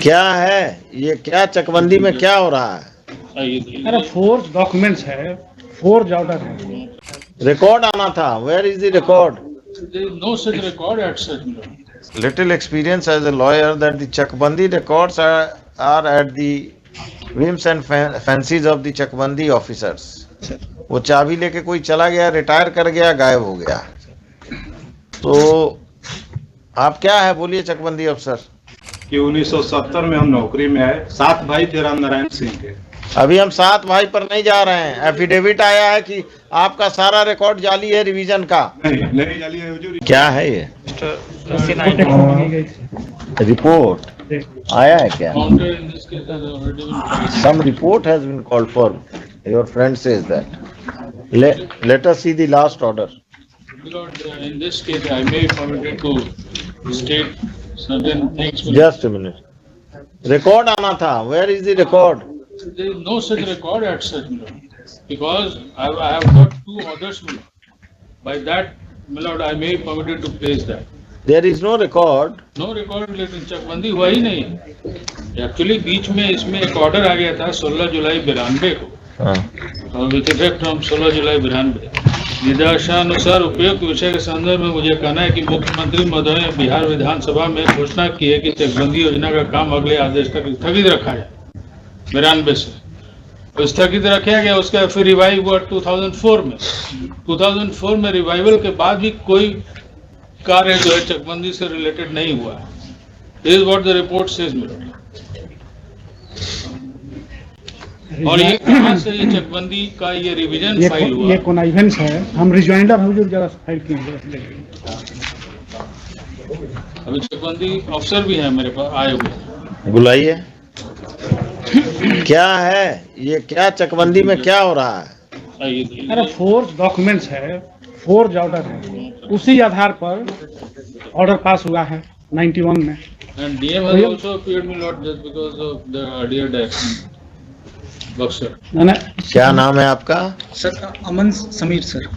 क्या है ये? क्या चकबंदी में क्या हो रहा है? अरे फोर्स डॉक्यूमेंट्स है, फोर्स ऑर्डर है, रिकॉर्ड आना था. Where is the record? There is no such record at such level. Little experience as a lawyer that the Chakbandi records are at the whims and fancies of the Chakbandi officers. वो चाबी लेके कोई चला गया, retire कर गया, गायब हो गया. तो आप क्या है बोलिए चकबंदी अफसर? कि 1970 में हम नौकरी में आए, 7 भाई थे राम नारायण सिंह के. अभी हम 7 भाई पर नहीं जा रहे हैं. एफिडेविट आया है कि आपका सारा रिकॉर्ड जाली है रिवीजन का. नहीं जाली है हुजूर. क्या है ये रिपोर्ट आया है क्या? Counter in this case has already been placed. Some report has been called for. Your friend says that. Let us see the last order. Because in this case I may be permitted to state certain things. Just a minute. Record आना था. Where is the record? There is no such record at such level. Because I have got 2 orders, my lord. By that, my lord, I may be permitted to place that. There is no record. No record लेकिन चकबंदी हुआ ही नहीं. Actually बीच में इसमें एक order आ गया था 16 जुलाई 92 को, और विथ इफेक्ट फ्रॉम 16 जुलाई 92. निर्देशानुसार उपयुक्त विषय के संदर्भ में मुझे कहना है कि मुख्यमंत्री महोदय ने बिहार विधानसभा में घोषणा की है कि चकबंदी योजना का काम अगले आदेश तक स्थगित रखा जाए. 92 से तो स्थगित रखा गया. उसका फिर रिवाइव हुआ 2004 में. 2004 में रिवाइवल के बाद भी कोई कार्य जो है चकबंदी से रिलेटेड नहीं हुआ है. This is what the report says मेरे. और ये कहाँ से ये चकबंदी का ये रिवीजन फाइल हुआ? ये कॉन्वेंस है. हम रिजॉइंडर हुजूर जरा फाइल किए. अभी चकबंदी अफसर भी है मेरे पास आए हुए. बुलाइए. क्या है ये? क्या चकबंदी में क्या हो रहा है? अरे फोर्स डॉक्यूमेंट्स है, फोर्स ऑर्डर है, उसी आधार पर ऑर्डर पास हुआ है 91 में. And DM has also appeared me lot just because of the earlier direction. Bukser. क्या नाम है आपका? Sir Aman Sameer sir.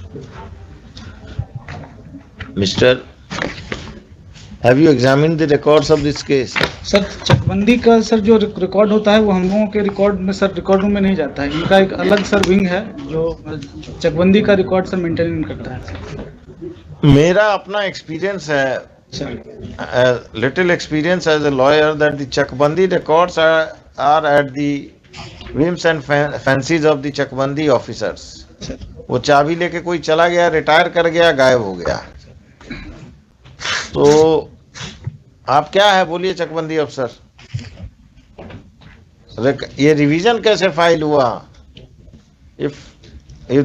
Mister, have you examined the records of this case? Sir चकबंदी का सर जो रिकॉर्ड होता है वो हम लोगों के रिकॉर्ड में सर रिकॉर्ड रूम में नहीं जाता है. इनका एक अलग सर विंग है जो चकबंदी का रिकॉर्ड सर मेंटेन करता है. मेरा अपना एक्सपीरियंस है, little experience as a lawyer, that the chakbandi records are at the whims and fancies of the chakbandi officers. वो चाबी लेके कोई चला गया, रिटायर कर गया, गायब हो गया. तो आप क्या है बोलिए चकबंदी अफसर? ये रिवीजन कैसे फाइल हुआ? If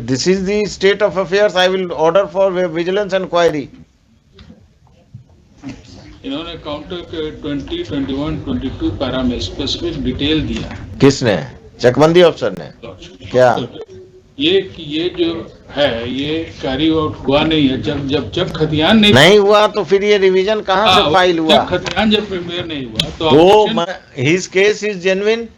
this is the state of affairs, I will order for vigilance inquiry. इन्होंने काउंटर के 20, 21, 22 पैरा में स्पेसिफिक डिटेल दिया. किसने? चकबंदी अफसर ने. क्या ये जो है ये कैरी आउट हुआ नहीं है. जब खतियान नहीं हुआ तो फिर ये रिवीजन कहाँ से फाइल हुआ? जब खतियान जब प्रिपेयर नहीं हुआ तो वो his case is genuine.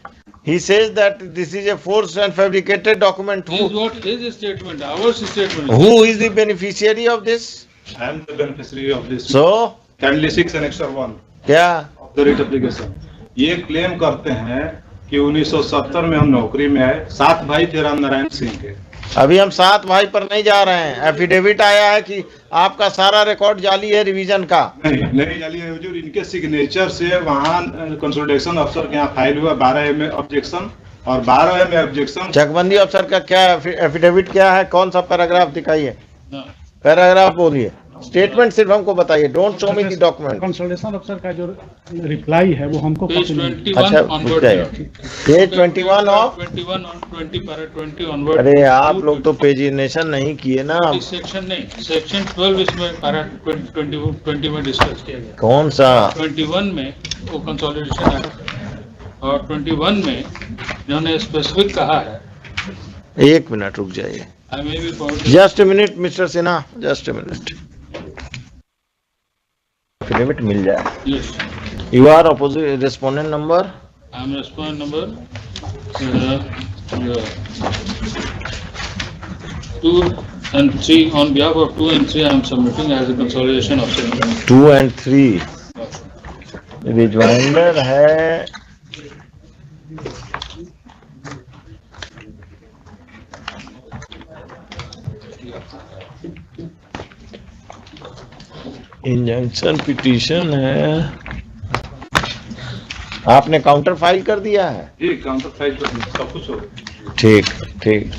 He says that this is a forced and fabricated document. This is what his statement, our statement. Who is the beneficiary of this? I am the beneficiary of this. So Kindly 6 and extra 1 क्या of the writ application. ये claim करते हैं कि 1970 में हम नौकरी में आए, 7 भाई थे राम नारायण सिंह के. अभी हम 7 भाई पर नहीं जा रहे हैं. एफिडेविट आया है कि आपका सारा रिकॉर्ड जाली है रिवीजन का. नहीं जाली है हुजूर. इनके सिग्नेचर से वहाँ कंसल्टेशन अफसर के यहाँ फाइल हुआ 12A में ऑब्जेक्शन और 12A में ऑब्जेक्शन. चकबंदी अफसर का क्या एफिडेविट क्या है? कौन सा पैराग्राफ दिखाइए? पैराग्राफ बोलिए. स्टेटमेंट सिर्फ हमको बताइए. Don't show me the document. Consultation अफसर का जो रिप्लाई है वो हमको पेज 21 अच्छा onward. Page 21 of 21 on 20 para 20 onward. अरे आप लोग तो पेजिनेशन नहीं किए ना. सेक्शन नहीं, सेक्शन 12 इसमें para 20 में डिस्कस किया गया. कौन सा? 21 में वो कंसोलिडेशन एक्ट और 21 में इन्होंने स्पेसिफिक कहा है. 1 मिनट रुक जाइए. I may be forwarded. Just a minute mister Sinha, just a minute. Affidavit मिल जाए. Yes. You are opposite respondent number. I am respondent number 2 and 3. On behalf of 2 and 3, I am submitting as a consolidation officer. 2 and 3. रिजवाइंडर है injunction petition है, आपने counter file कर दिया है? ये counter file पर सब कुछ हो ठीक ठीक।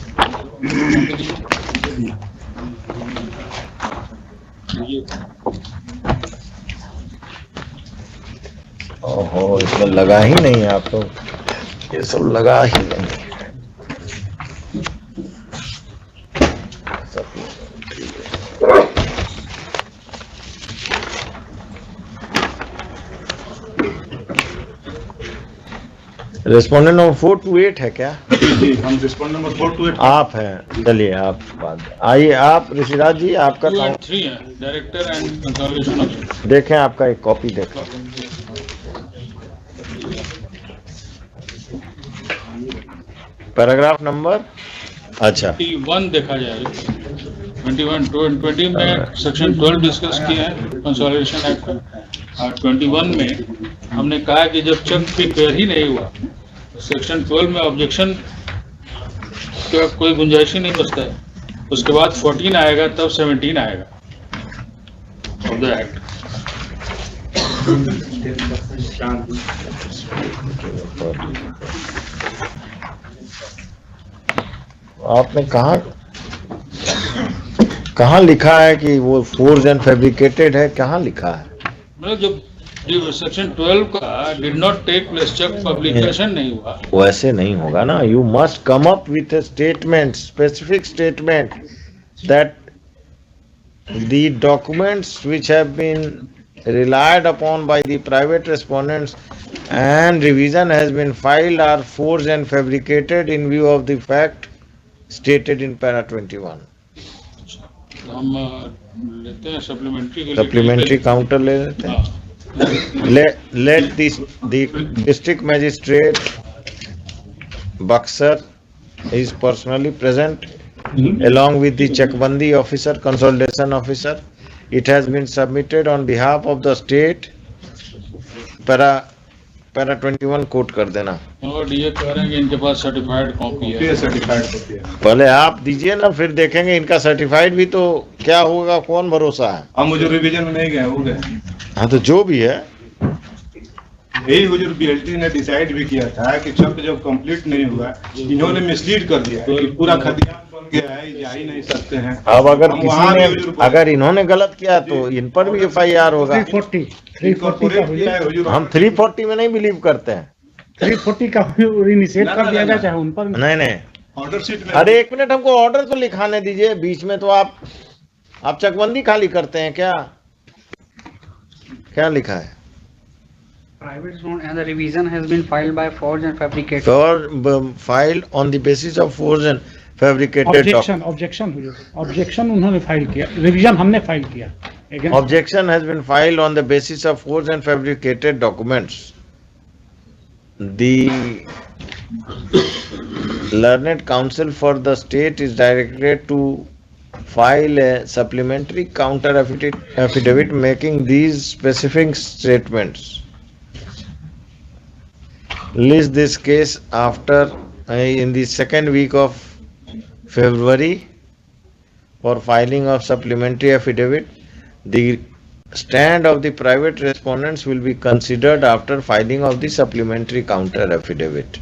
ओहो, इसमें लगा ही नहीं, आप तो ये सब लगा ही नहीं। रेस्पोंडेंट नंबर 428 है क्या? जी, हम रिस्पॉन्ड नंबर 428 आप हैं, चलिए आप बात आइए। आप ऋषिराज जी, आपका 2 and 3 है, डायरेक्टर एंड कंसोलिडेशन ऑफिसर। देखें, आपका एक कॉपी देखें। पैराग्राफ नंबर, अच्छा 21 देखा जाए, 20 में सेक्शन 12 डिस्कस किया है कंसोलिडेशन एक्ट का, और 21 में हमने कहा कि जब चेक प्रिपेयर ही नहीं हुआ, सेक्शन 12 में ऑब्जेक्शन का कोई गुंजाइश ही नहीं बचता है। उसके बाद 14 आएगा, तब 17 आएगा ऑफ द एक्ट। आपने कहाँ लिखा है कि वो फोर्ज एंड फैब्रिकेटेड है? कहाँ लिखा है? मतलब जब सेक्शन 12 का did not take place, check publication नहीं हुआ। वैसे नहीं होगा ना, you must come up with a statement, specific statement that the documents which have been relied upon by the private respondents and revision has been filed are forged and fabricated in view of the fact stated in para 21. तो हम लेते हैं supplementary के लिए, supplementary counter ले लेते हैं। हाँ, Let the district magistrate Buxar is personally present along with the checkbandi officer, consolidation officer. It has been submitted on behalf of the state. para 21 coat कर देना। और ये कह रहे हैं कि इनके पास सर्टिफाइड कॉपी है। ये सर्टिफाइड होती है। पहले आप दीजिए ना, फिर देखेंगे इनका सर्टिफाइड भी तो क्या होगा, कौन भरोसा है। हम मुझे रिवीजन में नहीं गए, हो गए। हाँ, तो जो भी है, यही हुजूर बीएलटी ने डिसाइड भी किया था कि चक जब कंप्लीट नहीं हुआ, इन्होंने मिसलीड कर दिया कि पूरा खतियान बन गया है, जा ही नहीं सकते हैं। अब अगर हम वहाँ भी किसी हुजूर ने, अगर इन्होंने गलत किया तो इन पर भी FIR होगा। 340 का किया है हुजूर। हम 340 में नहीं बिलीव करते हैं। 340 का इनिशिएट कर दिया जाए, चाहे उन पर नहीं नहीं, ऑर्डर शीट में अरे एक मिनट, हमको ऑर्डर तो लिखाने दीजिए। बीच में तो आप चकबंदी खाली करते हैं क्या? क्या लिखा है? Private zone and the revision has been filed by forged and fabricated. For filed on the basis of forged and fabricated objection उन्होंने फाइल किया, रिवीजन हमने फाइल किया। objection has been filed on the basis of forged and fabricated documents. The learned counsel for the state is directed to file a supplementary counter affidavit making these specific statements. List this case after in the second week of February for filing of supplementary affidavit. The stand of the private respondents will be considered after filing of the supplementary counter affidavit.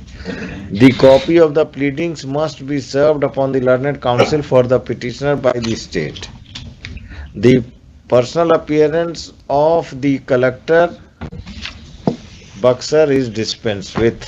The copy of the pleadings must be served upon the learned counsel for the petitioner by the state. The personal appearance of the collector Buxar is dispensed with.